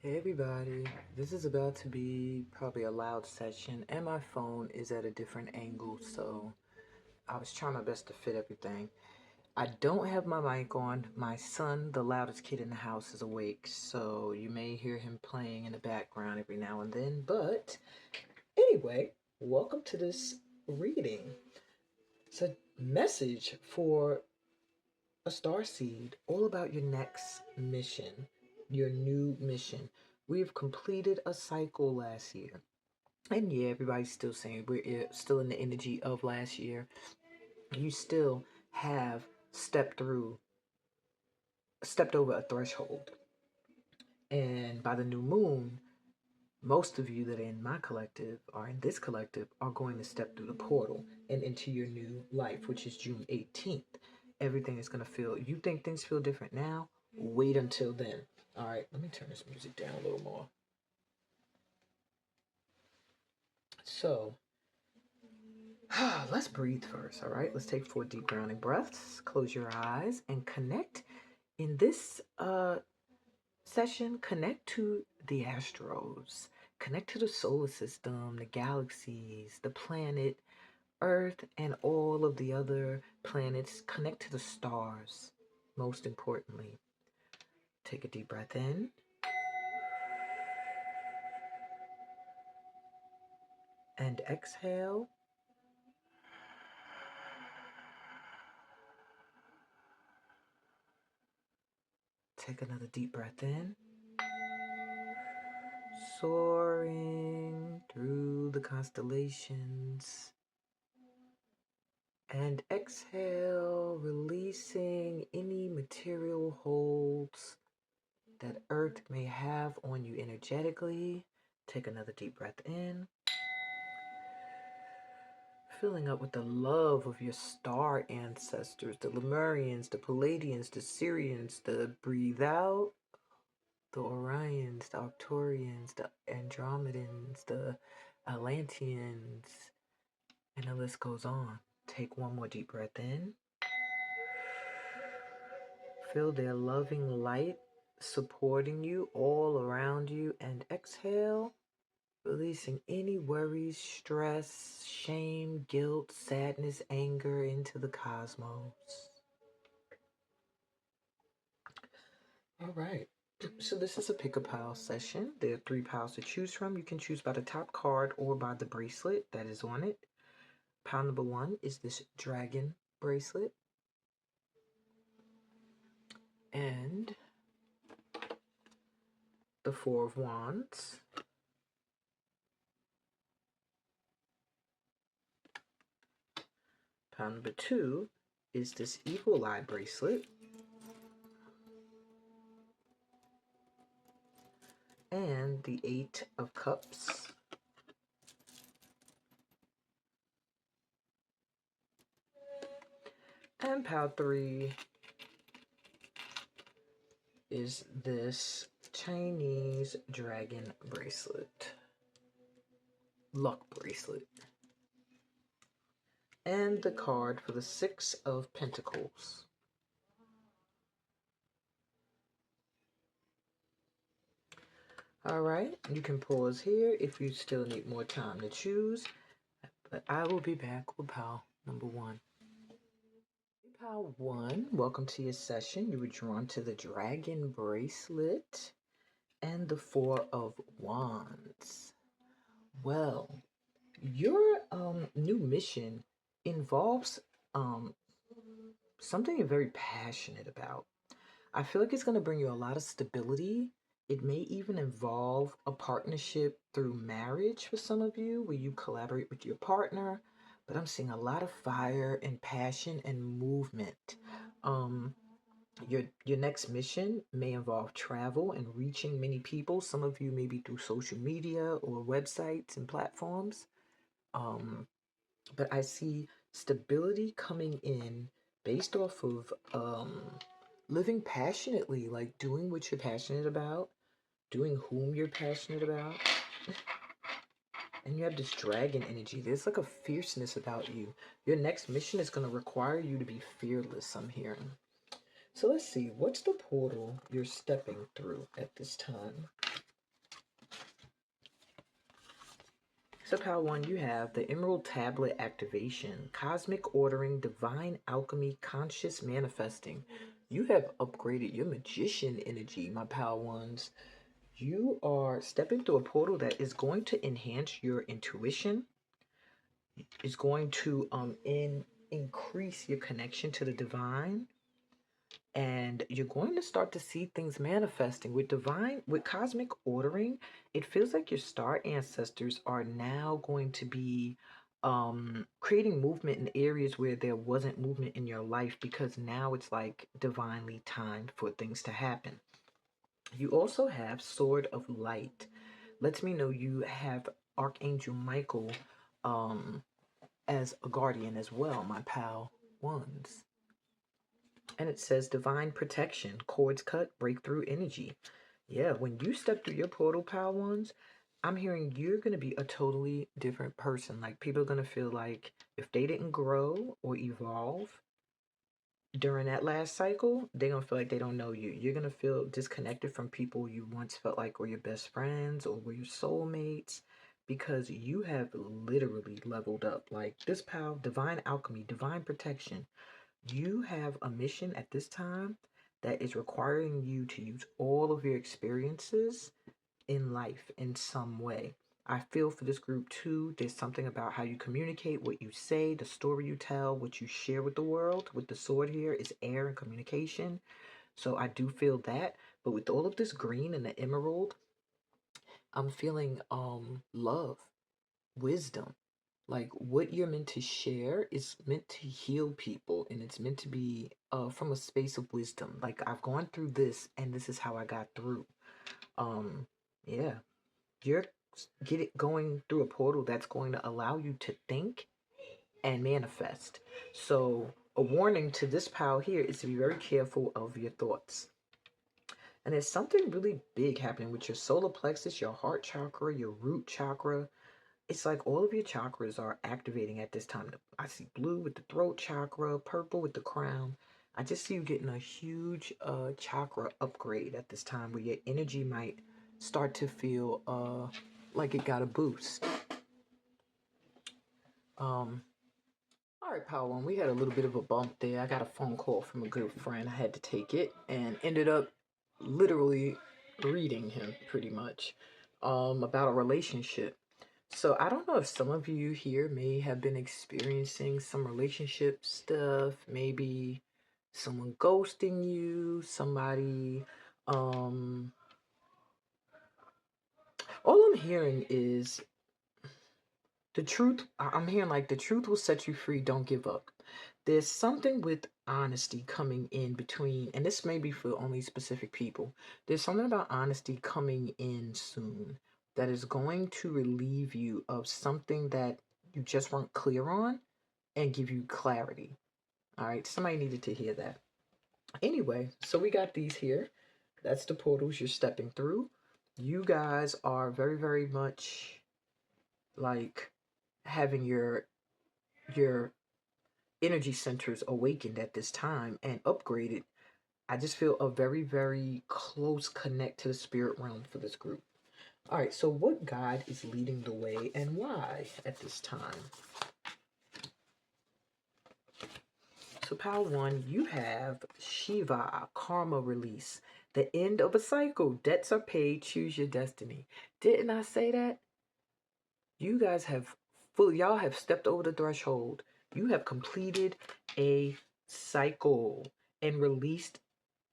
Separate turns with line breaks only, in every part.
Hey everybody, this is about to be probably a loud session and my phone is at a different angle, so I was trying my best to fit everything. I don't have my mic on. My son, the loudest kid in the house, is awake, so you may hear him playing in the background every now and then. But anyway, welcome to this reading. It's a message for a starseed, all about your next mission, your new mission. We've completed a cycle last year. And yeah, everybody's still saying we're still in the energy of last year. You still have stepped over a threshold. And by the new moon, most of you that are in my collective or in this collective are going to step through the portal and into your new life, which is June 18th. Everything is going to feel, you think things feel different now? Wait until then. All right, let me turn this music down a little more. So, let's breathe first, all right? Let's take 4 deep grounding breaths. Close your eyes and connect. In this session, connect to the astros. Connect to the solar system, the galaxies, the planet, Earth, and all of the other planets. Connect to the stars, most importantly. Take a deep breath in. And exhale. Take another deep breath in. Soaring through the constellations. And exhale, releasing any material holds that Earth may have on you energetically. Take another deep breath in. Filling up with the love of your star ancestors, the Lemurians, the Palladians, the Syrians, the breathe out, the Orions, the Arcturians, the Andromedans, the Atlanteans, and the list goes on. Take one more deep breath in. Feel their loving light supporting you all around you, and exhale, releasing any worries, stress, shame, guilt, sadness, anger into the cosmos. All right. So this is a pick a pile session. There are 3 piles to choose from. You can choose by the top card or by the bracelet that is on it. Pile number 1 is this dragon bracelet. And the 4 of Wands. Pile number 2 is this eagle eye bracelet. And the 8 of Cups. And pile 3 is this Chinese dragon bracelet. Luck bracelet. And the card for the 6 of Pentacles. All right, you can pause here if you still need more time to choose, but I will be back with pile number 1. Pile 1, welcome to your session. You were drawn to the dragon bracelet and the 4 of Wands. Well, your new mission involves something you're very passionate about. I feel like it's going to bring you a lot of stability. It may even involve a partnership through marriage for some of you, where you collaborate with your partner. But I'm seeing a lot of fire and passion and movement. Your next mission may involve travel and reaching many people. Some of you maybe through social media or websites and platforms. But I see stability coming in based off of living passionately, like doing what you're passionate about, doing whom you're passionate about. And you have this dragon energy. There's like a fierceness about you. Your next mission is going to require you to be fearless, I'm hearing. So let's see, what's the portal you're stepping through at this time? So pile one, you have the Emerald Tablet activation, cosmic ordering, divine alchemy, conscious manifesting. You have upgraded your magician energy, my pile ones. You are stepping through a portal that is going to enhance your intuition, is going to increase your connection to the divine, and you're going to start to see things manifesting with cosmic ordering. It feels like your star ancestors are now going to be creating movement in areas where there wasn't movement in your life, because now it's like divinely timed for things to happen. You also have Sword of Light. Lets me know you have Archangel Michael um as a guardian as well, my pal ones. And it says divine protection, cords cut, breakthrough energy. Yeah, when you step through your portal, pal ones, I'm hearing you're going to be a totally different person. Like, people are going to feel like if they didn't grow or evolve during that last cycle, they're going to feel like they don't know you. You're going to feel disconnected from people you once felt like were your best friends or were your soulmates, because you have literally leveled up. Like this, pal, divine alchemy, divine protection. You have a mission at this time that is requiring you to use all of your experiences in life in some way. I feel for this group too. There's something about how you communicate, what you say, the story you tell, what you share with the world. With the sword here is air and communication. So I do feel that. But with all of this green and the emerald, I'm feeling love, wisdom. Like, what you're meant to share is meant to heal people, and it's meant to be from a space of wisdom. Like, I've gone through this and this is how I got through. Um yeah, you're going through a portal that's going to allow you to think and manifest. So a warning to this pile here is to be very careful of your thoughts. And there's something really big happening with your solar plexus, your heart chakra, your root chakra. It's like all of your chakras are activating at this time. I see blue with the throat chakra, purple with the crown. I just see you getting a huge chakra upgrade at this time, where your energy might start to feel like it got a boost. Um, all right, Power One, we had a little bit of a bump there. I got a phone call from a good friend. I had to take it and ended up literally reading him pretty much about a relationship. So I don't know if some of you here may have been experiencing some relationship stuff, maybe someone ghosting you, somebody all I'm hearing is the truth. I'm hearing like the truth will set you free, don't give up. There's something with honesty coming in between, and this may be for only specific people. There's something about honesty coming in soon that is going to relieve you of something that you just weren't clear on and give you clarity. All right, somebody needed to hear that. Anyway, so we got these here. That's the portals you're stepping through. You guys are very, very much like having your energy centers awakened at this time and upgraded. I just feel a very, very close connect to the spirit realm for this group. All right, so what God is leading the way and why at this time? So, pile one, you have Shiva, karma release, the end of a cycle. Debts are paid, choose your destiny. Didn't I say that? You guys have y'all have stepped over the threshold. You have completed a cycle and released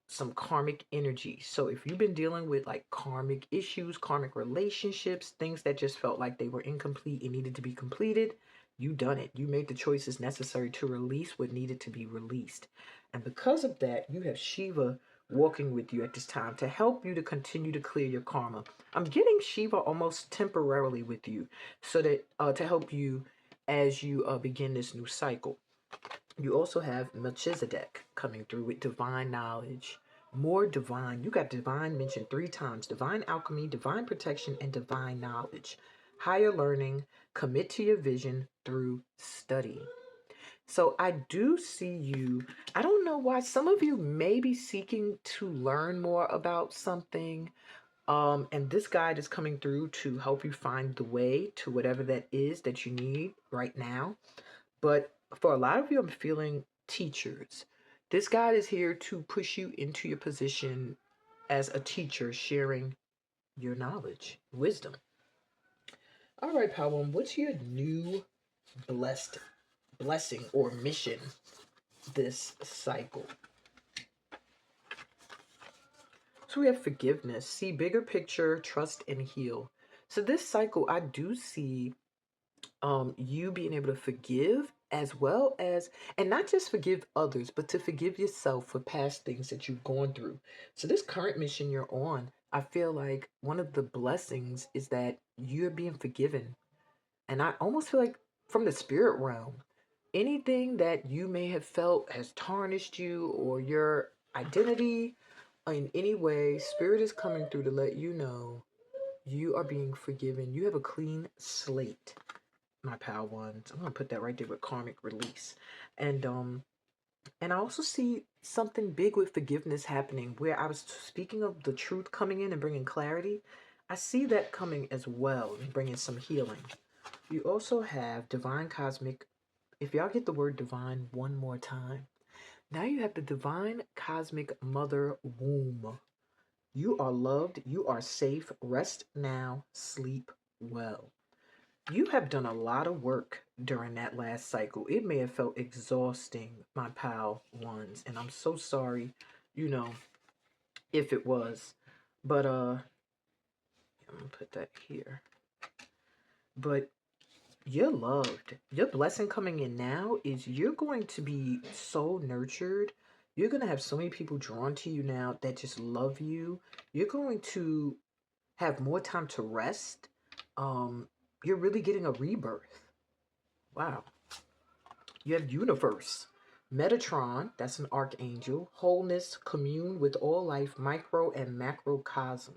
some karmic energy. So if you've been dealing with like karmic issues, karmic relationships, things that just felt like they were incomplete and needed to be completed, you done it. You made the choices necessary to release what needed to be released. And because of that, you have Shiva walking with you at this time to help you to continue to clear your karma. I'm getting Shiva almost temporarily with you, so that to help you as you begin this new cycle. You also have Melchizedek coming through with divine knowledge. More divine. You got divine mentioned 3 times. Divine alchemy, divine protection, and divine knowledge. Higher learning. Commit to your vision through study. So I do see you. I don't know why. Some of you may be seeking to learn more about something. And this guide is coming through to help you find the way to whatever that is that you need right now. But for a lot of you, I'm feeling teachers. This guide is here to push you into your position as a teacher, sharing your knowledge, wisdom. All right, Power, what's your new blessed blessing or mission this cycle? So we have forgiveness, see bigger picture, trust and heal. So this cycle, I do see you being able to forgive as well as, and not just forgive others, but to forgive yourself for past things that you've gone through. So this current mission you're on, I feel like one of the blessings is that you're being forgiven. And I almost feel like from the spirit realm, anything that you may have felt has tarnished you or your identity in any way, spirit is coming through to let you know you are being forgiven. You have a clean slate, my pal ones. I'm gonna put that right there with karmic release. And I also see something big with forgiveness happening where I was speaking of the truth coming in and bringing clarity. I see that coming as well and bringing some healing. You also have divine cosmic. If y'all get the word divine one more time, now you have the divine cosmic mother womb. You are loved, you are safe, rest now, sleep well. You have done a lot of work during that last cycle. It may have felt exhausting, my pal ones, and I'm so sorry, you know, if it was. But I'm gonna put that here. But you're loved. Your blessing coming in now is you're going to be so nurtured. You're going to have so many people drawn to you now that just love you. You're going to have more time to rest. Um, you're really getting a rebirth. Wow. You have universe. Metatron, that's an archangel. Wholeness, commune with all life, micro and macrocosm.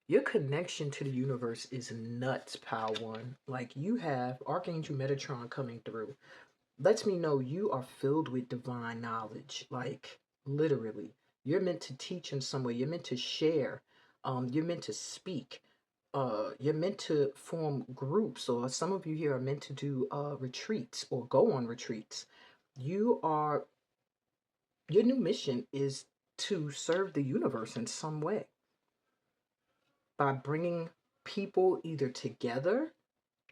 Your connection to the universe is nuts, pal one. Like you have Archangel Metatron coming through. Lets me know you are filled with divine knowledge. Like literally. You're meant to teach in some way. You're meant to share. You're meant to speak. You're meant to form groups, or some of you here are meant to do retreats or go on retreats. You are your new mission is to serve the universe in some way by bringing people either together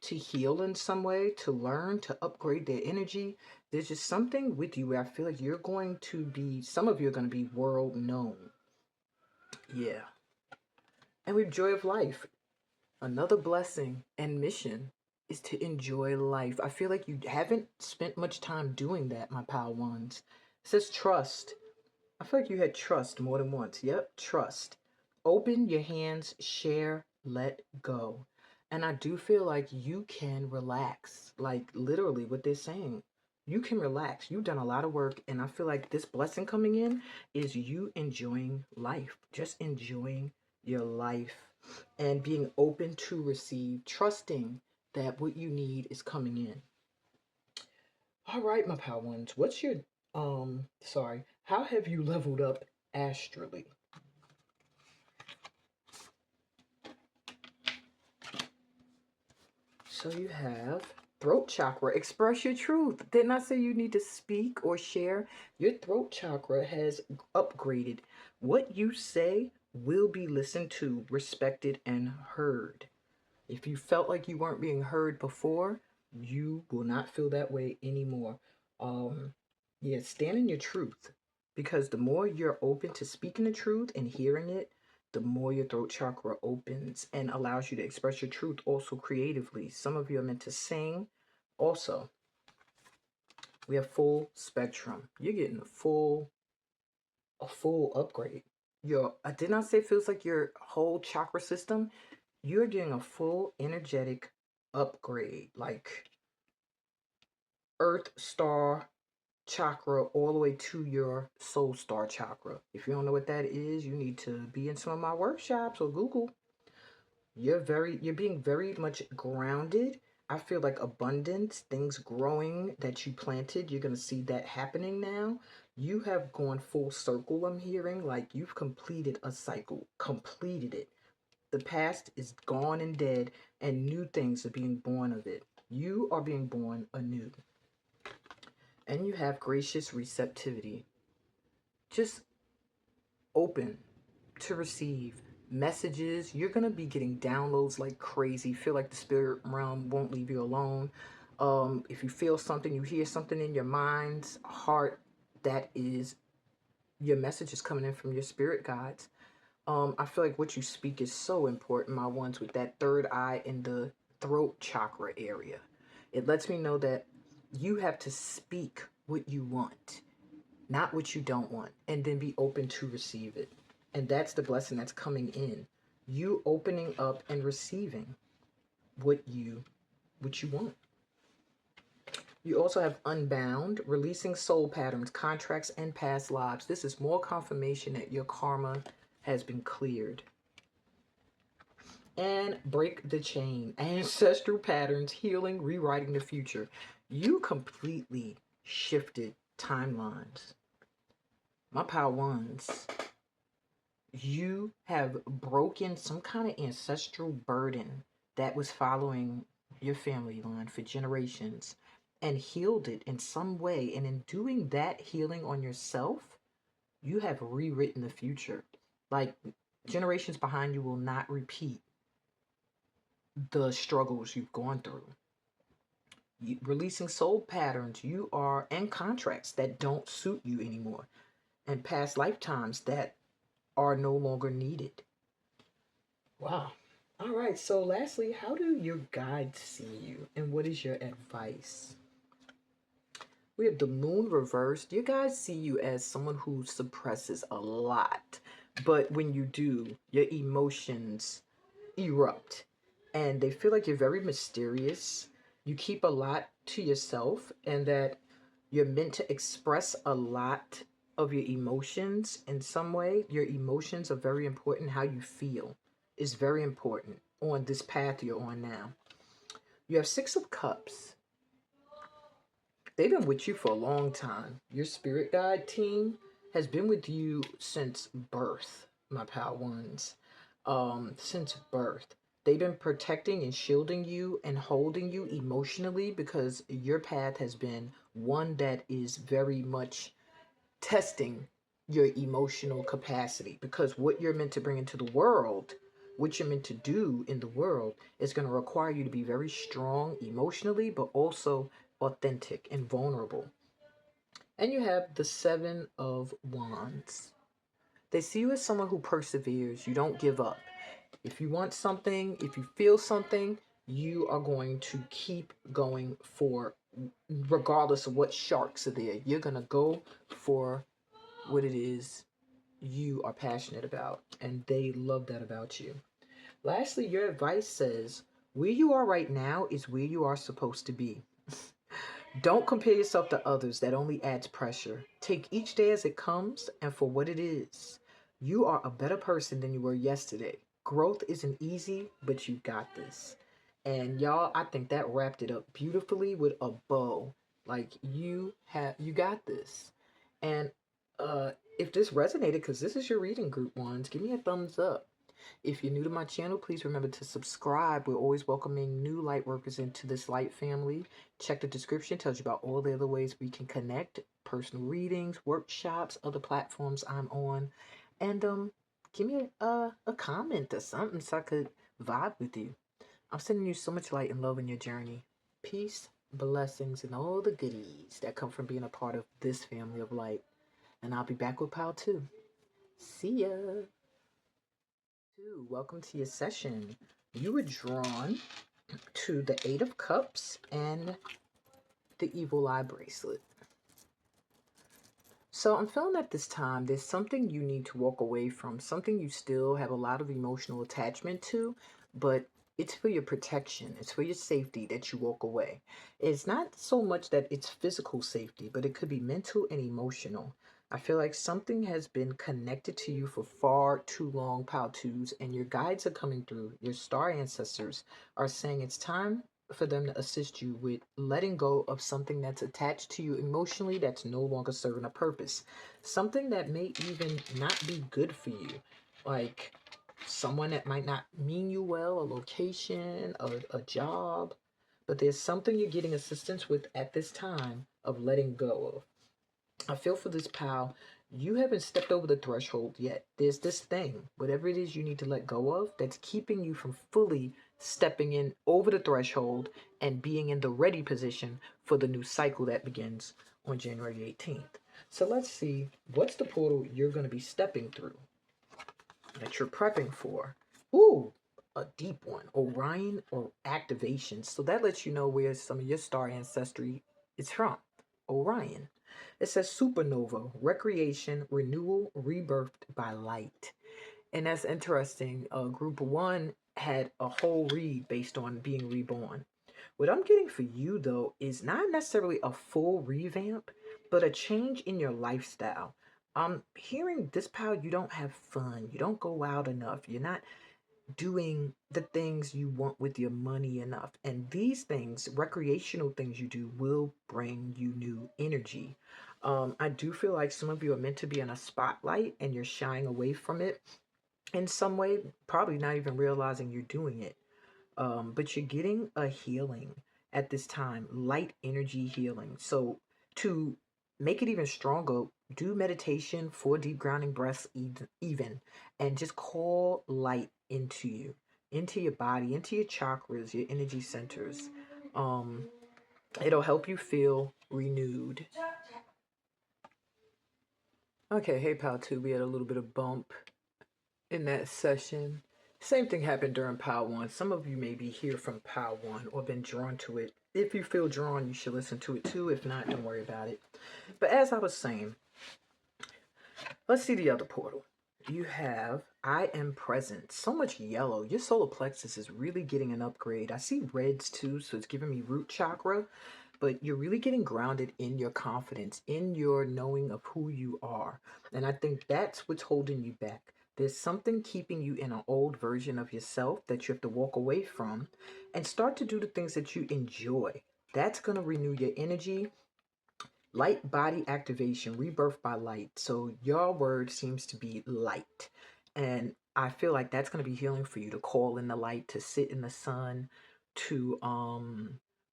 to heal in some way, to learn, to upgrade their energy. There's just something with you where I feel like you're going to be, some of you are going to be world known. Yeah. And with joy of life, another blessing and mission is to enjoy life. I feel like you haven't spent much time doing that, my pal ones. It says trust. I feel like you had trust more than once. Yep, trust. Open your hands, share, let go. And I do feel like you can relax. Like literally what they're saying. You can relax. You've done a lot of work. And I feel like this blessing coming in is you enjoying life. Just enjoying your life and being open to receive, trusting that what you need is coming in. All right, my pal ones. What's your sorry, how have you leveled up astrally? So you have throat chakra. Express your truth. Didn't I say you need to speak or share? Your throat chakra has upgraded. What you say will be listened to, respected, and heard. If you felt like you weren't being heard before, you will not feel that way anymore. Um, yeah, stand in your truth because the more you're open to speaking the truth and hearing it, the more your throat chakra opens and allows you to express your truth also creatively. Some of you are meant to sing. Also, we have full spectrum. You're getting a full upgrade. I did not say it feels like your whole chakra system. You're getting a full energetic upgrade, like earth star chakra all the way to your soul star chakra. If you don't know what that is, you need to be in some of my workshops or Google. You're being very much grounded. I feel like abundance, things growing that you planted, you're going to see that happening now. You have gone full circle, I'm hearing, like you've completed a cycle, completed it. The past is gone and dead, and new things are being born of it. You are being born anew. And you have gracious receptivity. Just open to receive messages. You're going to be getting downloads like crazy. Feel like the spirit realm won't leave you alone. If you feel something, you hear something in your mind's heart, that is your message is coming in from your spirit guides. I feel like what you speak is so important, my ones, with that third eye in the throat chakra area. It lets me know that you have to speak what you want, not what you don't want, and then be open to receive it. And that's the blessing that's coming in. You opening up and receiving what you want. You also have unbound, releasing soul patterns, contracts, and past lives. This is more confirmation that your karma has been cleared. And break the chain, ancestral patterns, healing, rewriting the future. You completely shifted timelines. My power ones, you have broken some kind of ancestral burden that was following your family line for generations and healed it in some way. And in doing that healing on yourself, you have rewritten the future. Like, generations behind you will not repeat the struggles you've gone through. Releasing soul patterns you are, and contracts that don't suit you anymore, and past lifetimes that are no longer needed. Wow. All right. So, lastly, how do your guides see you, and what is your advice? We have the moon reversed. Your guides see you as someone who suppresses a lot, but when you do, your emotions erupt, and they feel like you're very mysterious. You keep a lot to yourself, and that you're meant to express a lot of your emotions in some way. Your emotions are very important. How you feel is very important on this path you're on now. You have Six of Cups. They've been with you for a long time. Your spirit guide team has been with you since birth, my pal ones. Since birth. They've been protecting and shielding you and holding you emotionally, because your path has been one that is very much testing your emotional capacity, because what you're meant to bring into the world, what you're meant to do in the world, is going to require you to be very strong emotionally, but also authentic and vulnerable. And you have the Seven of Wands. They see you as someone who perseveres. You don't give up. If you want something, if you feel something, you are going to keep going for, regardless of what sharks are there. You're going to go for what it is you are passionate about, and they love that about you. Lastly, your advice says, where you are right now is where you are supposed to be. Don't compare yourself to others. That only adds pressure. Take each day as it comes and for what it is. You are a better person than you were yesterday. Growth isn't easy, but you got this. And y'all, I think that wrapped it up beautifully with a bow. Like, you got this. And if this resonated, because this is your reading group ones, give me a thumbs up. If you're new to my channel, please remember to subscribe. We're always welcoming new light workers into this light family. Check the description, tells you about all the other ways we can connect, personal readings, workshops, other platforms I'm on. And give me a comment or something so I could vibe with you. I'm sending you so much light and love in your journey. Peace, blessings, and all the goodies that come from being a part of this family of light. And I'll be back with Pal 2. See ya. Welcome to your session. You were drawn to the Eight of Cups and the Evil Eye bracelet. So I'm feeling at this time there's something you need to walk away from, something you still have a lot of emotional attachment to, but it's for your protection, it's for your safety that you walk away. It's not so much that it's physical safety, but it could be mental and emotional. I feel like something has been connected to you for far too long, Pal Twos, and your guides are coming through. Your star ancestors are saying it's time for them to assist you with letting go of something that's attached to you emotionally that's no longer serving a purpose. Something that may even not be good for you. Like someone that might not mean you well, a location, a job, but there's something you're getting assistance with at this time of letting go of. I feel for this pal. You haven't stepped over the threshold yet. There's this thing, whatever it is you need to let go of, that's keeping you from fully stepping in over the threshold and being in the ready position for the new cycle that begins on January 18th. So let's see, what's the portal you're going to be stepping through that you're prepping for? Ooh, a deep one. Orion or activation. So that lets you know where some of your star ancestry is from. Orion. It says supernova, recreation, renewal, rebirthed by light. And that's interesting. Group one had a whole read based on being reborn. What I'm getting for you, though, is not necessarily a full revamp, but a change in your lifestyle. I'm hearing this, pal, you don't have fun. You don't go out enough. You're not doing the things you want with your money enough. And these things, recreational things you do, will bring you new energy. I do feel like some of you are meant to be in a spotlight and you're shying away from it in some way, probably not even realizing you're doing it. But you're getting a healing at this time, light energy healing. So to make it even stronger, do meditation, 4 deep grounding breaths, even, and just call light into you, into your body, into your chakras, your energy centers. Um, it'll help you feel renewed. Okay, hey pal two, we had a little bit of bump in that session. Same thing happened during Power 1. Some of you may be here from Power 1 or been drawn to it. If you feel drawn, you should listen to it too. If not, don't worry about it. But as I was saying, let's see the other portal. You have I am present. So much yellow. Your solar plexus is really getting an upgrade. I see reds too, so it's giving me root chakra. But you're really getting grounded in your confidence, in your knowing of who you are. And I think that's what's holding you back. There's something keeping you in an old version of yourself that you have to walk away from and start to do the things that you enjoy. That's going to renew your energy. Light body activation, rebirth by light. So your word seems to be light. And I feel like that's going to be healing for you to call in the light, to sit in the sun, to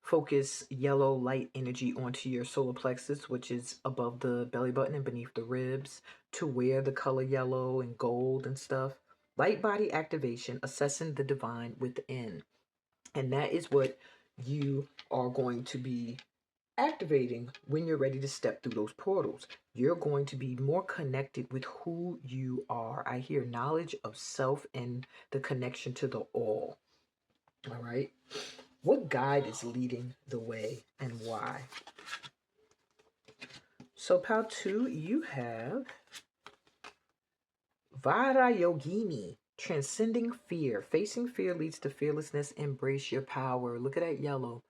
focus yellow light energy onto your solar plexus, which is above the belly button and beneath the ribs, to wear the color yellow and gold and stuff. Light body activation, assessing the divine within. And that is what you are going to be activating when you're ready to step through those portals. You're going to be more connected with who you are. I hear knowledge of self and the connection to the all. All right. What guide is leading the way and why? So, pal 2, you have Vara Yogini, transcending fear. Facing fear leads to fearlessness. Embrace your power. Look at that yellow.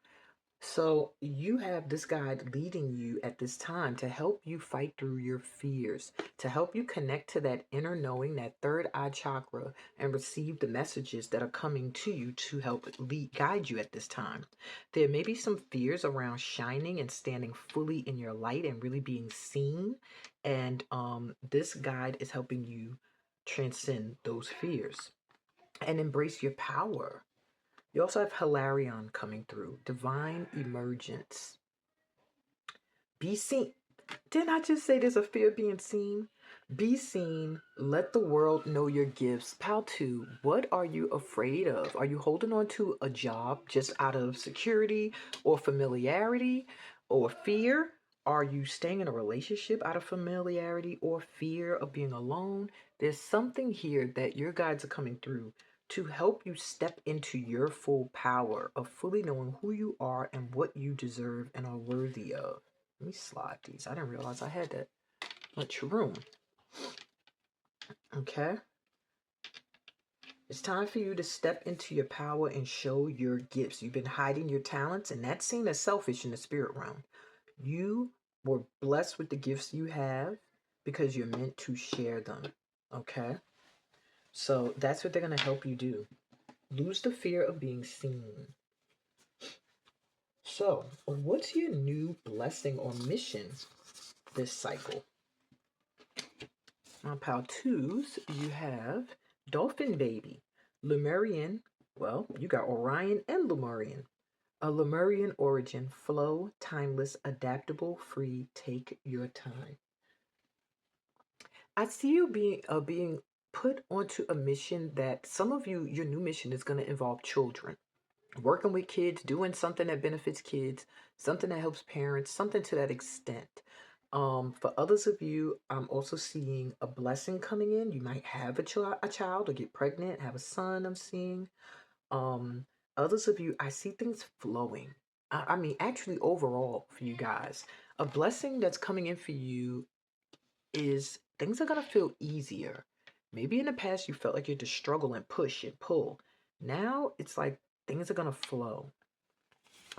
So you have this guide leading you at this time to help you fight through your fears, to help you connect to that inner knowing, that third eye chakra, and receive the messages that are coming to you to help guide you at this time. There may be some fears around shining and standing fully in your light and really being seen. And this guide is helping you transcend those fears and embrace your power. You also have Hilarion coming through. Divine emergence. Be seen. Didn't I just say there's a fear of being seen? Be seen. Let the world know your gifts. Pal 2, what are you afraid of? Are you holding on to a job just out of security or familiarity or fear? Are you staying in a relationship out of familiarity or fear of being alone? There's something here that your guides are coming through to help you step into your full power of fully knowing who you are and what you deserve and are worthy of. Let me slide these. I didn't realize I had that much room. Okay. It's time for you to step into your power and show your gifts. You've been hiding your talents, and that's seen as selfish in the spirit realm. You were blessed with the gifts you have because you're meant to share them. Okay. So that's what they're going to help you do. Lose the fear of being seen. So, what's your new blessing or mission this cycle? On pile twos, you have Dolphin Baby, Lemurian. Well, you got Orion and Lemurian. A Lemurian origin, flow, timeless, adaptable, free, take your time. I see you being put onto a mission that some of you, your new mission is going to involve children, working with kids, doing something that benefits kids, something that helps parents, something to that extent. For others of you, I'm also seeing a blessing coming in. You might have a child or get pregnant, have a son. I'm seeing. Um, Others of you, I see things flowing. I mean, actually, overall, for you guys, a blessing that's coming in for you is things are gonna feel easier. Maybe in the past you felt like you had to struggle and push and pull. Now it's like things are gonna flow.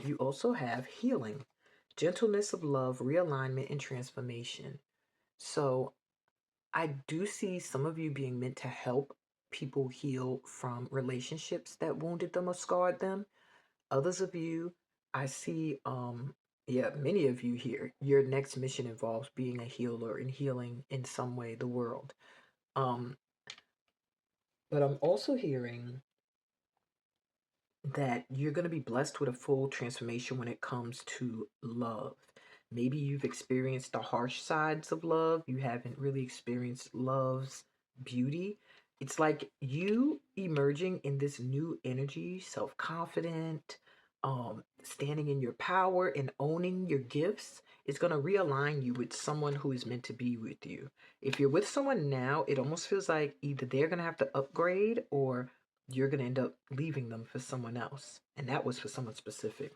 You also have healing, gentleness of love, realignment, and transformation. So I do see some of you being meant to help people heal from relationships that wounded them or scarred them. Others of you, I see, yeah, many of you here, your next mission involves being a healer and healing in some way the world. Um, but I'm also hearing that you're going to be blessed with a full transformation when it comes to love. Maybe you've experienced the harsh sides of love, you haven't really experienced love's beauty. It's like you emerging in this new energy, self confident, standing in your power and owning your gifts. It's going to realign you with someone who is meant to be with you. If you're with someone now, it almost feels like either they're going to have to upgrade or you're going to end up leaving them for someone else. And that was for someone specific.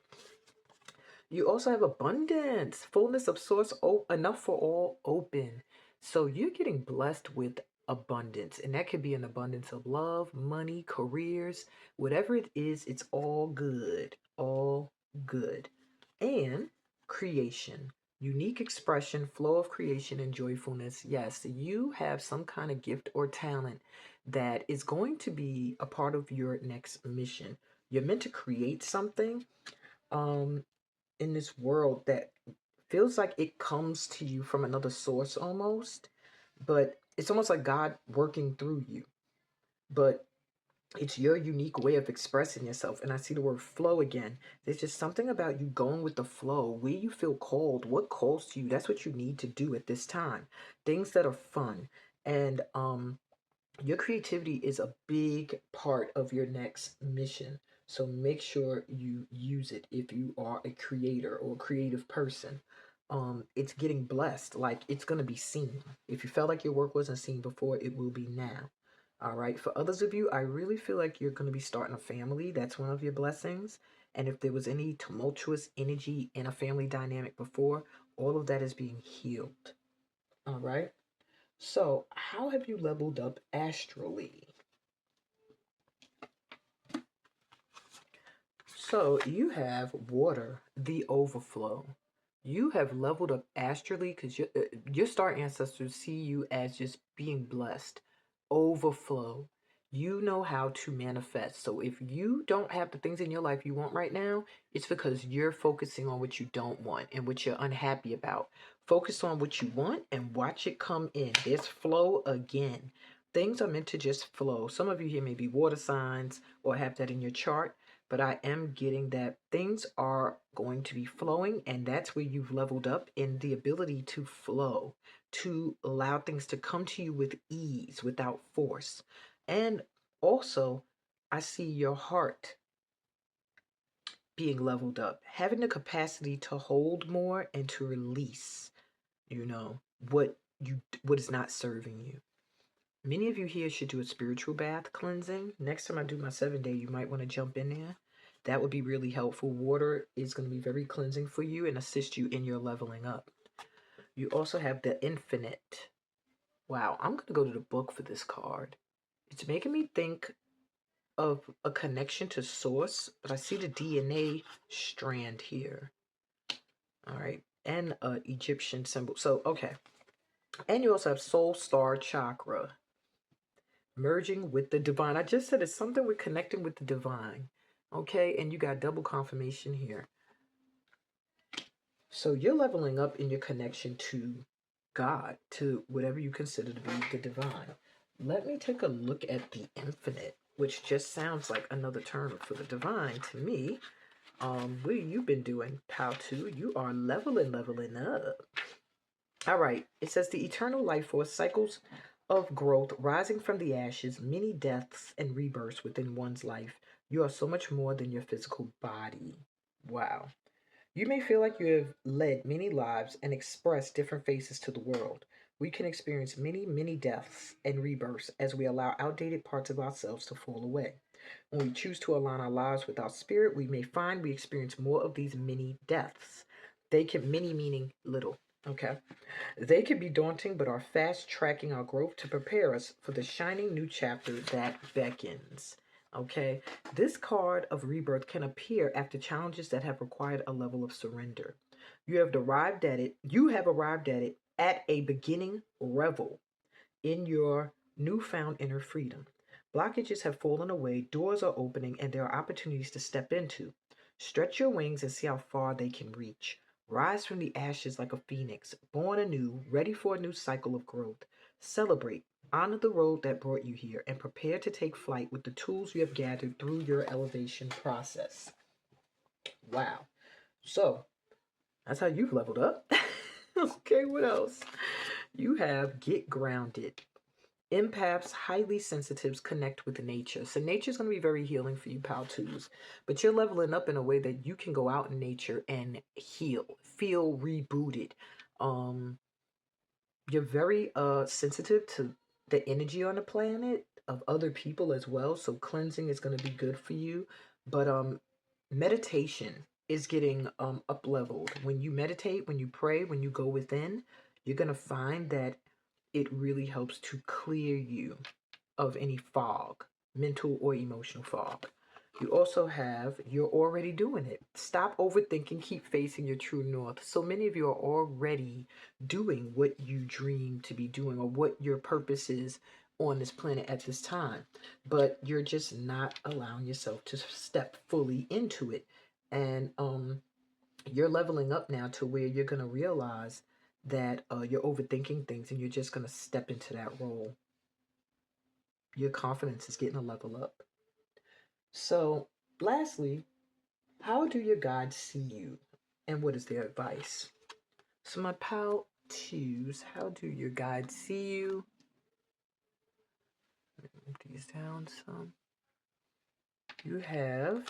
You also have abundance, fullness of source, enough for all, open. So you're getting blessed with abundance. And that could be an abundance of love, money, careers, whatever it is, it's all good. All good. And creation, unique expression, flow of creation, and joyfulness. Yes, you have some kind of gift or talent that is going to be a part of your next mission. You're meant to create something. Um, in this world that feels like it comes to you from another source almost, but it's almost like God working through you. But it's your unique way of expressing yourself. And I see the word flow again. There's just something about you going with the flow, where you feel called, what calls to you. That's what you need to do at this time. Things that are fun. And your creativity is a big part of your next mission. So make sure you use it if you are a creator or a creative person. It's getting blessed, like it's going to be seen. If you felt like your work wasn't seen before, it will be now. All right. For others of you, I really feel like you're going to be starting a family. That's one of your blessings. And if there was any tumultuous energy in a family dynamic before, all of that is being healed. All right. So, how have you leveled up astrally? So, you have water, the overflow. You have leveled up astrally because your star ancestors see you as just being blessed, overflow. You know how to manifest. So, if you don't have the things in your life you want right now, it's because you're focusing on what you don't want and what you're unhappy about. Focus on what you want and watch it come in. There's flow again. Things are meant to just flow. Some of you here may be water signs or have that in your chart, but I am getting that things are going to be flowing, and that's where you've leveled up in the ability to flow, to allow things to come to you with ease, without force. And also, I see your heart being leveled up, having the capacity to hold more and to release, you know, what is not serving you. Many of you here should do a spiritual bath cleansing. Next time I do my 7 day, you might want to jump in there. That would be really helpful. Water is going to be very cleansing for you and assist you in your leveling up. You also have the infinite. Wow, I'm going to go to the book for this card. It's making me think of a connection to source, but I see the DNA strand here. All right. And Egyptian symbol. So, okay. And you also have soul star chakra, merging with the divine. I just said it's something with connecting with the divine. Okay, and you got double confirmation here. So you're leveling up in your connection to God, to whatever you consider to be the divine. Let me take a look at the infinite, which just sounds like another term for the divine to me. What have you been doing, Pal 2? You are leveling up. All right. It says the eternal life force cycles of growth rising from the ashes, many deaths and rebirths within one's life. You are so much more than your physical body. Wow. You may feel like you have led many lives and expressed different faces to the world. We can experience many deaths and rebirths as we allow outdated parts of ourselves to fall away. When we choose to align our lives with our spirit, we may find we experience more of these many deaths. They can, many meaning little, okay? They can be daunting, but are fast tracking our growth to prepare us for the shining new chapter that beckons. Okay, this card of rebirth can appear after challenges that have required a level of surrender. You have arrived at it. You have arrived at it at a beginning revel in your newfound inner freedom. Blockages have fallen away, doors are opening, and there are opportunities to step into. Stretch your wings and see how far they can reach. Rise from the ashes like a phoenix, born anew, ready for a new cycle of growth. Celebrate, honor the road that brought you here, and prepare to take flight with the tools you have gathered through your elevation process. Wow. So, that's how you've leveled up. Okay, what else? You have get grounded. Empaths, highly sensitives connect with nature. So nature's going to be very healing for you, pal twos. But you're leveling up in a way that you can go out in nature and heal, feel rebooted. Um, you're very sensitive to the energy on the planet of other people as well. So cleansing is going to be good for you. But meditation is getting up leveled. When you meditate, when you pray, when you go within, you're going to find that it really helps to clear you of any fog, mental or emotional fog. You also have, you're already doing it. Stop overthinking, keep facing your true north. So many of you are already doing what you dream to be doing or what your purpose is on this planet at this time. But you're just not allowing yourself to step fully into it. And you're leveling up now to where you're going to realize that you're overthinking things and you're just going to step into that role. Your confidence is getting a level up. So, lastly, how do your guides see you and what is their advice? So, my pal twos, how do your guides see you? Move these down some. You have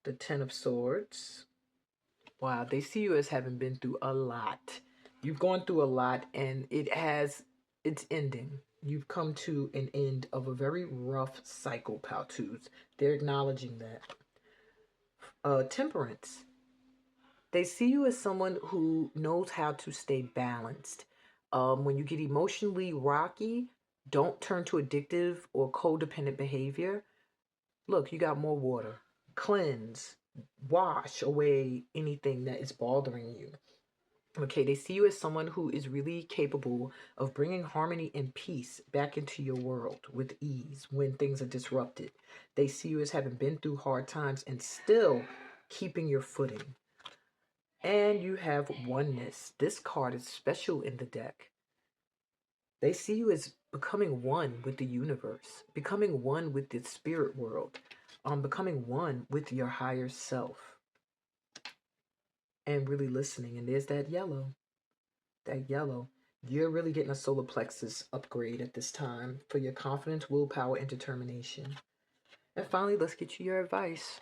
the Ten of Swords. Wow, they see you as having been through a lot. You've gone through a lot and it's ending. You've come to an end of a very rough cycle, pal twos. They're acknowledging that. Temperance. They see you as someone who knows how to stay balanced. When you get emotionally rocky, don't turn to addictive or codependent behavior. Look, you got more water. Cleanse, wash away anything that is bothering you. Okay, they see you as someone who is really capable of bringing harmony and peace back into your world with ease when things are disrupted. They see you as having been through hard times and still keeping your footing. And you have oneness. This card is special in the deck. They see you as becoming one with the universe, becoming one with the spirit world, becoming one with your higher self, and really listening. And there's that yellow. That yellow. You're really getting a solar plexus upgrade at this time for your confidence, willpower, and determination. And finally, let's get you your advice.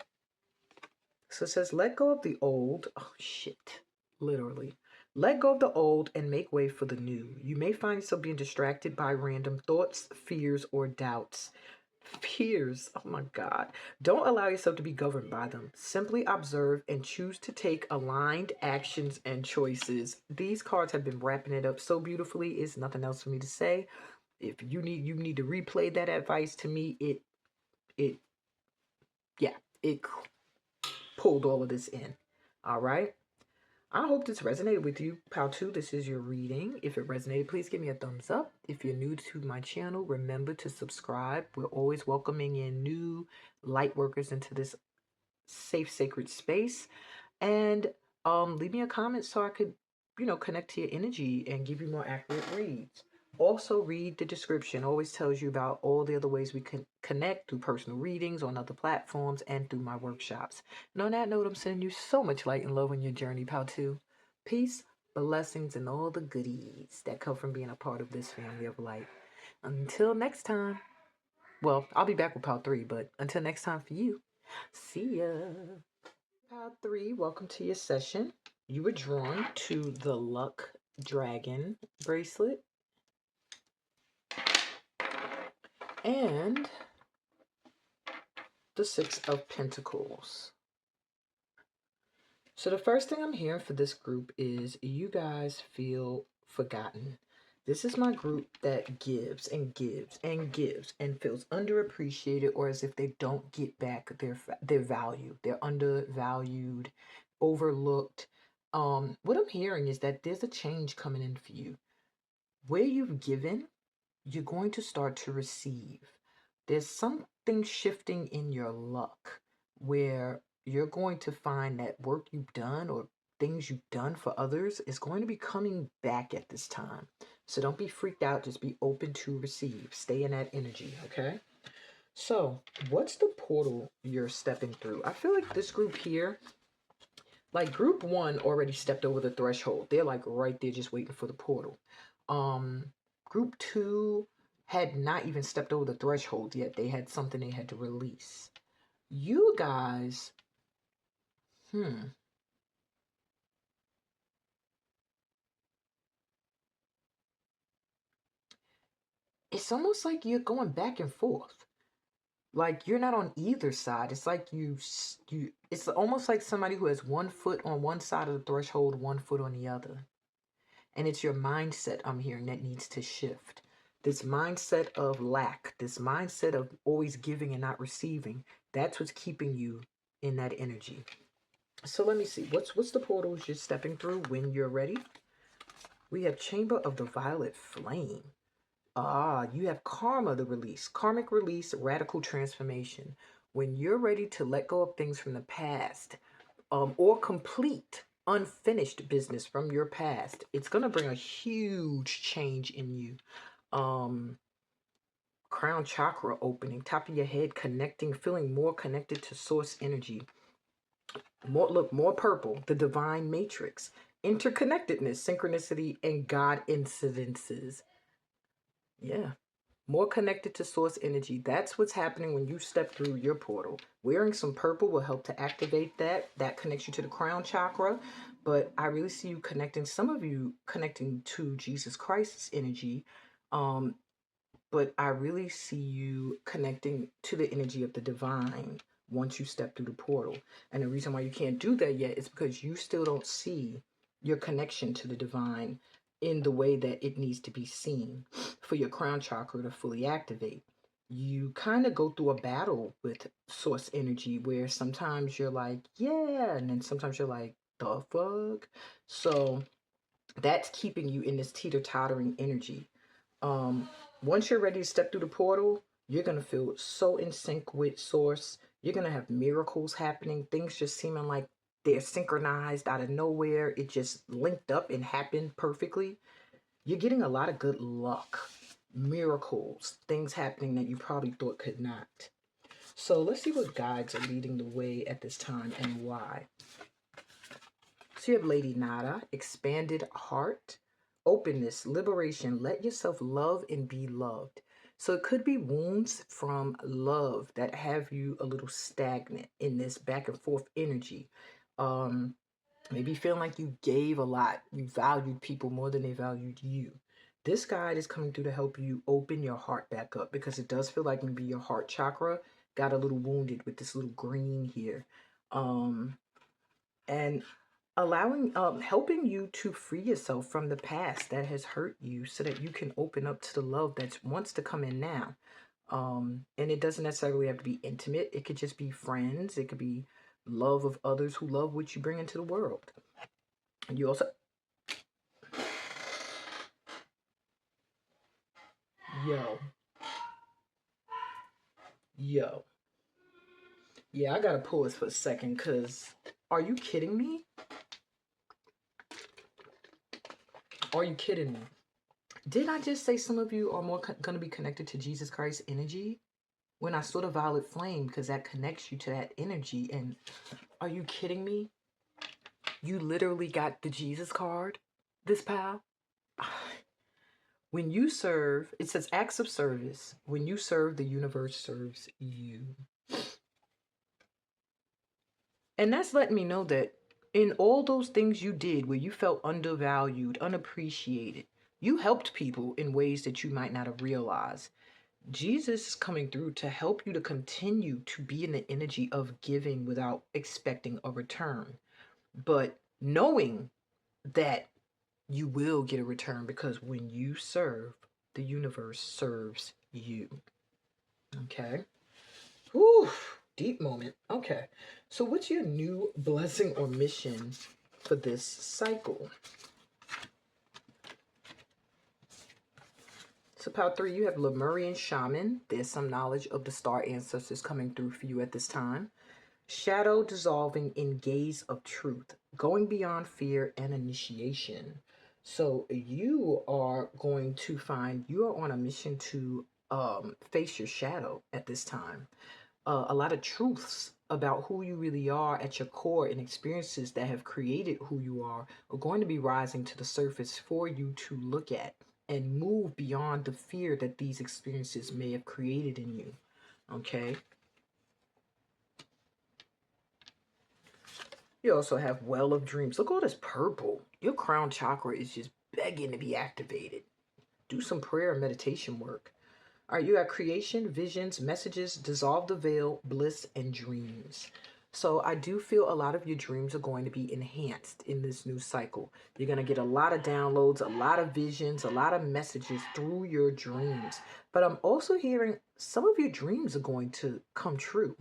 So it says, let go of the old. Oh, shit. Literally. Let go of the old and make way for the new. You may find yourself being distracted by random thoughts, fears, or doubts. Fears. Oh my God. Don't allow yourself to be governed by them. Simply observe and choose to take aligned actions and choices. These cards have been wrapping it up so beautifully. It's nothing else for me to say. If you need to replay that advice to me, it pulled all of this in. All right. I hope this resonated with you, pal 2. This is your reading. If it resonated, please give me a thumbs up. If you're new to my channel, remember to subscribe. We're always welcoming in new light workers into this safe, sacred space. And leave me a comment so I could, connect to your energy and give you more accurate reads. Also, read the description. Always tells you about all the other ways we can connect through personal readings on other platforms and through my workshops. And on that note, I'm sending you so much light and love on your journey, pal, too. Peace, blessings, and all the goodies that come from being a part of this family of light. Until next time. Well, I'll be back with part 3, but until next time for you, see ya. Part 3, welcome to your session. You were drawn to the Luck Dragon bracelet and the Six of Pentacles. So the first thing I'm hearing for this group is you guys feel forgotten. This is my group that gives and gives and gives and feels underappreciated, or as if they don't get back their value. They're undervalued, overlooked. What I'm hearing is that there's a change coming in for you. Where you've given, you're going to start to receive. There's something shifting in your luck where you're going to find that work you've done or things you've done for others is going to be coming back at this time. So don't be freaked out. Just be open to receive. Stay in that energy, okay? So what's the portal you're stepping through? I feel like this group here, like group 1 already stepped over the threshold. They're like right there just waiting for the portal. Group 2 had not even stepped over the threshold yet. They had something they had to release. You guys, it's almost like you're going back and forth. Like you're not on either side. It's like it's almost like somebody who has one foot on one side of the threshold, one foot on the other. And it's your mindset I'm hearing that needs to shift. This mindset of lack, this mindset of always giving and not receiving, that's what's keeping you in that energy. So let me see. What's the portals you're stepping through when you're ready? We have Chamber of the Violet Flame. You have karma, the release, karmic release, radical transformation. When you're ready to let go of things from the past, or complete unfinished business from your past, it's going to bring a huge change in you. Crown chakra opening, top of your head connecting, feeling more connected to source energy. More purple, the divine matrix, interconnectedness, synchronicity, and God incidences. Yeah. More connected to source energy. That's what's happening when you step through your portal. Wearing some purple will help to activate that. That connects you to the crown chakra. But I really see you connecting, some of you connecting to Jesus Christ's energy. But I really see you connecting to the energy of the divine once you step through the portal. And the reason why you can't do that yet is because you still don't see your connection to the divine in the way that it needs to be seen for your crown chakra to fully activate. You kind of go through a battle with source energy where sometimes you're like, yeah, and then sometimes you're like, the fuck? So that's keeping you in this teeter-tottering energy. Once you're ready to step through the portal, you're going to feel so in sync with source. You're going to have miracles happening, things just seeming like they're synchronized out of nowhere. It just linked up and happened perfectly. You're getting a lot of good luck, miracles, things happening that you probably thought could not. So let's see what guides are leading the way at this time and why. So you have Lady Nada, expanded heart, openness, liberation, let yourself love and be loved. So it could be wounds from love that have you a little stagnant in this back and forth energy. Maybe feeling like you gave a lot, you valued people more than they valued you. This guide is coming through to help you open your heart back up, because it does feel like maybe your heart chakra got a little wounded with this little green here. And allowing helping you to free yourself from the past that has hurt you so that you can open up to the love that wants to come in now. And it doesn't necessarily have to be intimate. It could just be friends. It could be love of others who love what you bring into the world. And you also, yo, yo, yeah, I gotta pause for a second because Are you kidding me? Are you kidding me? Did I just say some of you are more going to be connected to Jesus Christ energy? When I saw the violet flame, because that connects you to that energy. And are you kidding me? You literally got the Jesus card, this pal. When you serve, it says acts of service. When you serve, the universe serves you. And that's letting me know that in all those things you did where you felt undervalued, unappreciated, you helped people in ways that you might not have realized. Jesus is coming through to help you to continue to be in the energy of giving without expecting a return, but knowing that you will get a return, because when you serve, the universe serves you. Okay. Whew, deep moment. Okay. So what's your new blessing or mission for this cycle? So pile 3, you have Lemurian Shaman. There's some knowledge of the star ancestors coming through for you at this time. Shadow dissolving in gaze of truth, going beyond fear and initiation. So you are going to find you are on a mission to face your shadow at this time. A lot of truths about who you really are at your core and experiences that have created who you are going to be rising to the surface for you to look at and move beyond the fear that these experiences may have created in you. Okay. You also have Well of Dreams. Look at all this purple. Your crown chakra is just begging to be activated. Do some prayer and meditation work. All right, you got creation, visions, messages, dissolve the veil, bliss, and dreams. So I do feel a lot of your dreams are going to be enhanced in this new cycle. You're going to get a lot of downloads, a lot of visions, a lot of messages through your dreams. But I'm also hearing some of your dreams are going to come true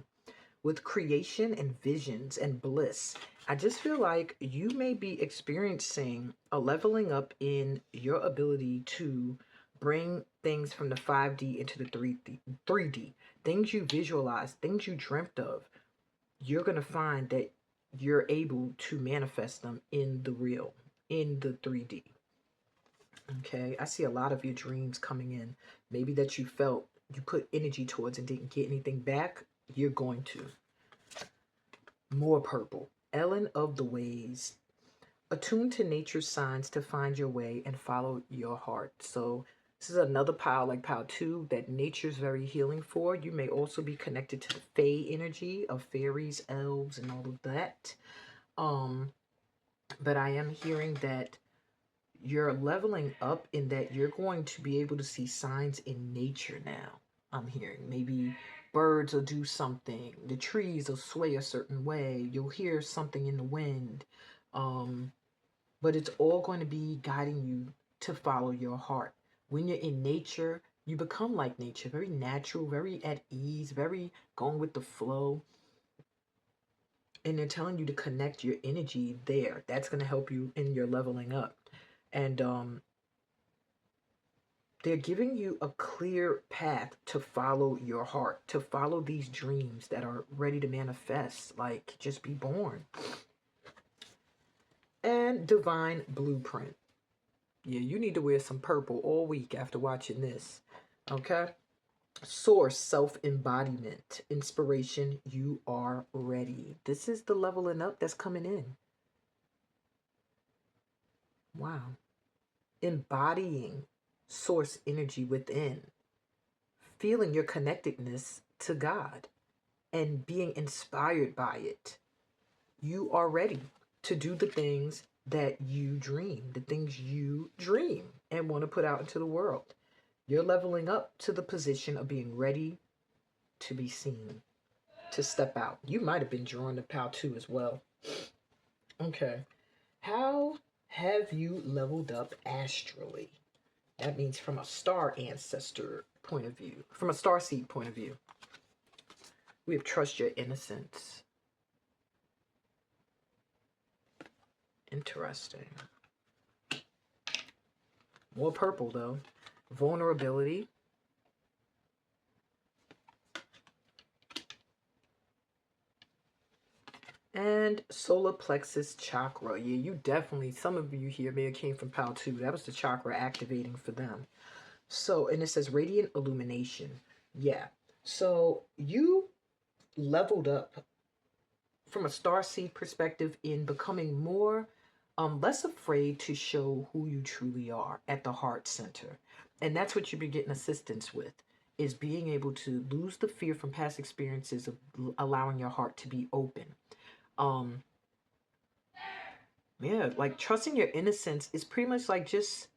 with creation and visions and bliss. I just feel like you may be experiencing a leveling up in your ability to bring things from the 5D into the 3D. Things you visualize, things you dreamt of. You're going to find that you're able to manifest them in the real, in the 3D. Okay, I see a lot of your dreams coming in. Maybe that you felt you put energy towards and didn't get anything back. You're going to. More purple. Ellen of the Ways. Attune to nature's signs to find your way and follow your heart. So this is another pile like pile 2 that nature's very healing for. You may also be connected to the fae energy of fairies, elves, and all of that. But I am hearing that you're leveling up in that you're going to be able to see signs in nature now. I'm hearing maybe birds will do something, the trees will sway a certain way, you'll hear something in the wind, but it's all going to be guiding you to follow your heart. When you're in nature, you become like nature, very natural, very at ease, very going with the flow. And they're telling you to connect your energy there. That's going to help you in your leveling up. And they're giving you a clear path to follow your heart, to follow these dreams that are ready to manifest, like just be born. And divine blueprint. Yeah, you need to wear some purple all week after watching this. Okay? Source, self-embodiment, inspiration, you are ready. This is the leveling up that's coming in. Wow. Embodying source energy within, feeling your connectedness to God and being inspired by it. You are ready to do the things that you dream, the things you dream and want to put out into the world. You're leveling up to the position of being ready to be seen, to step out. You might have been drawn to POW 2 as well. Okay. How have you leveled up astrally? That means from a star ancestor point of view, from a starseed point of view. We have trust your innocence. Interesting. More purple though. Vulnerability. And solar plexus chakra. Yeah, you definitely, some of you here may have came from pile 2. That was the chakra activating for them. So, and it says radiant illumination. Yeah. So you leveled up from a starseed perspective in becoming more less afraid to show who you truly are at the heart center. And that's what you've been getting assistance with, is being able to lose the fear from past experiences of allowing your heart to be open. um yeah, like trusting your innocence is pretty much like just,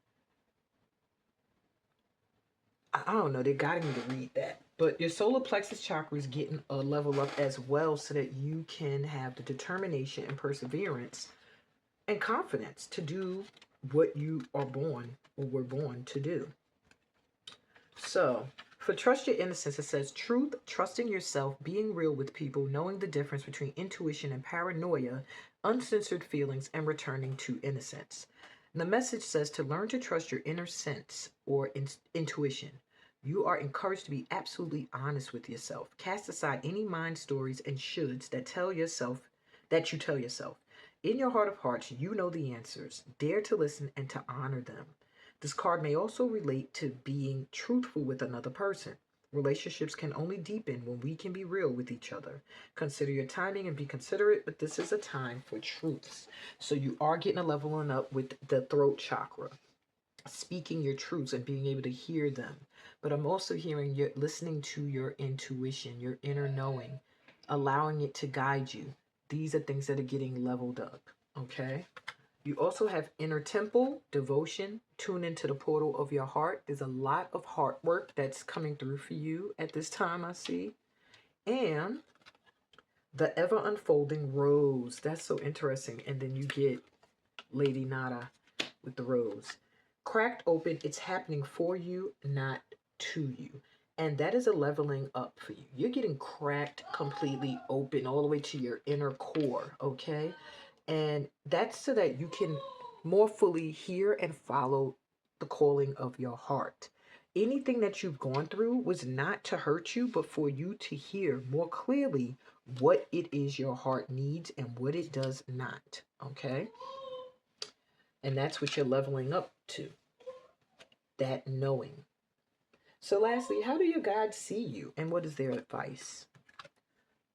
I don't know, they're guiding me to read that. But your solar plexus chakra is getting a level up as well so that you can have the determination and perseverance and confidence to do what you are born or were born to do. So, for trust your innocence, it says truth, trusting yourself, being real with people, knowing the difference between intuition and paranoia, uncensored feelings, and returning to innocence. And the message says to learn to trust your inner sense or intuition. You are encouraged to be absolutely honest with yourself. Cast aside any mind stories and shoulds that you tell yourself. In your heart of hearts, you know the answers. Dare to listen and to honor them. This card may also relate to being truthful with another person. Relationships can only deepen when we can be real with each other. Consider your timing and be considerate, but this is a time for truths. So you are getting a leveling up with the throat chakra, speaking your truths and being able to hear them. But I'm also hearing you're listening to your intuition, your inner knowing, allowing it to guide you. These are things that are getting leveled up. Okay? You also have inner temple, devotion, tune into the portal of your heart. There's a lot of heart work that's coming through for you at this time, I see. And the ever unfolding rose. That's so interesting. And then you get Lady Nada with the rose. Cracked open, it's happening for you, not to you. And that is a leveling up for you. You're getting cracked completely open all the way to your inner core, okay? And that's so that you can more fully hear and follow the calling of your heart. Anything that you've gone through was not to hurt you, but for you to hear more clearly what it is your heart needs and what it does not. Okay? And that's what you're leveling up to, that knowing. So, lastly, how do your guides see you and what is their advice?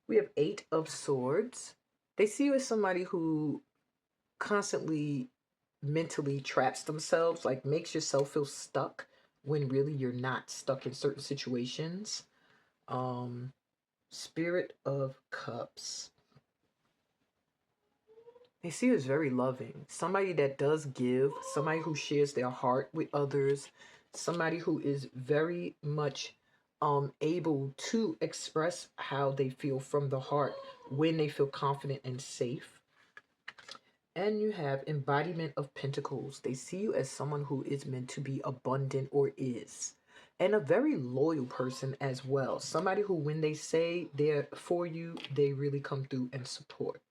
We have 8 of Swords. They see you as somebody who constantly mentally traps themselves, like makes yourself feel stuck when really you're not stuck in certain situations. Spirit of Cups. They see you as very loving, somebody that does give, somebody who shares their heart with others, somebody who is very much able to express how they feel from the heart when they feel confident and safe. And you have Embodiment of Pentacles. They see you as someone who is meant to be abundant or is. And a very loyal person as well. Somebody who, when they say they're for you, they really come through and support.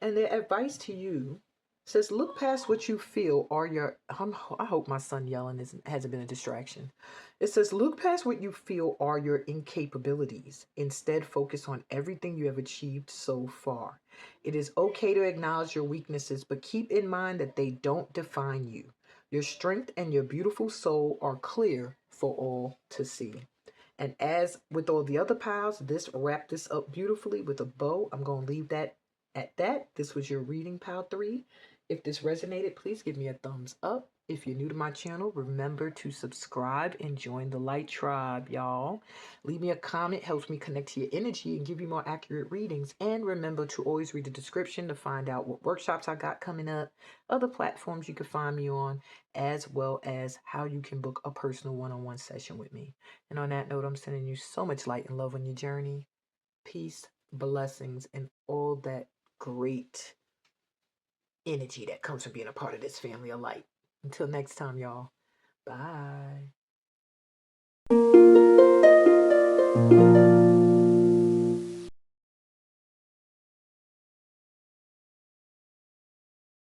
And their advice to you says, look past what you feel are your... I hope my son yelling hasn't been a distraction. It says, look past what you feel are your incapabilities. Instead, focus on everything you have achieved so far. It is okay to acknowledge your weaknesses, but keep in mind that they don't define you. Your strength and your beautiful soul are clear for all to see. And as with all the other piles, this wrapped this up beautifully with a bow. I'm going to leave that at that. This was your reading, pile 3. If this resonated, please give me a thumbs up. If you're new to my channel, remember to subscribe and join the Light Tribe, y'all. Leave me a comment, helps me connect to your energy and give you more accurate readings. And remember to always read the description to find out what workshops I got coming up, other platforms you can find me on, as well as how you can book a personal one-on-one session with me. And on that note, I'm sending you so much light and love on your journey. Peace, blessings, and all that great energy that comes from being a part of this family of light. Until next time, y'all. Bye.